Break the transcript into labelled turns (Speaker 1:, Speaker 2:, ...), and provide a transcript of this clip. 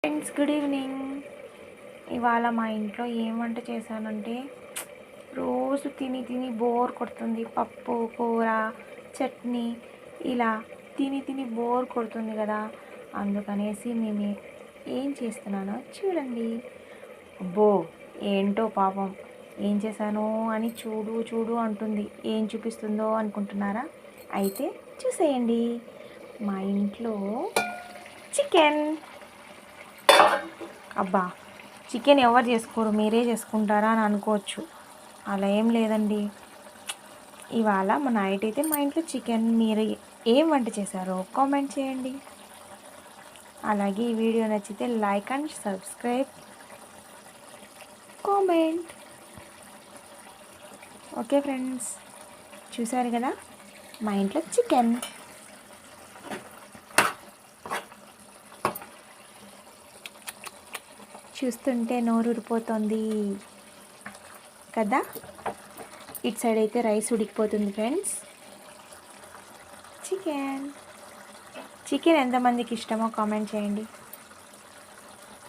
Speaker 1: Friends, good evening. ఇవాళ మా ఇంట్లో ఏం వంట చేశానంటే, రోజు తిని తిని బోర్ కొడుతుంది. పప్పు కూర చట్నీ ఇలా తిని తిని బోర్ కొడుతుంది కదా. అందుకనేసి మేము ఏం చేస్తున్నానో చూడండి. అబ్బో, ఏంటో పాపం ఏం చేశానో అని చూడు చూడు అంటుంది. ఏం చూపిస్తుందో అనుకుంటున్నారా? అయితే చూసేయండి. మా ఇంట్లో చికెన్. అబ్బా, చికెన్ ఎవరు చేసుకోరు, మీరే చేసుకుంటారా అని అనుకోవచ్చు. అలా ఏం లేదండి. ఇవాళ మా నైట్ అయితే మా ఇంట్లో చికెన్. మీరు ఏం వంట చేశారో కామెంట్ చేయండి. అలాగే ఈ వీడియో నచ్చితే like and subscribe, comment. Okay friends, చూసారు కదా మా ఇంట్లో చికెన్. చూస్తుంటే నోరు ఊరిపోతుంది కదా. ఇటు సైడ్ అయితే రైస్ ఉడికిపోతుంది ఫ్రెండ్స్. చికెన్ ఎంతమందికి ఇష్టమో కామెంట్ చేయండి.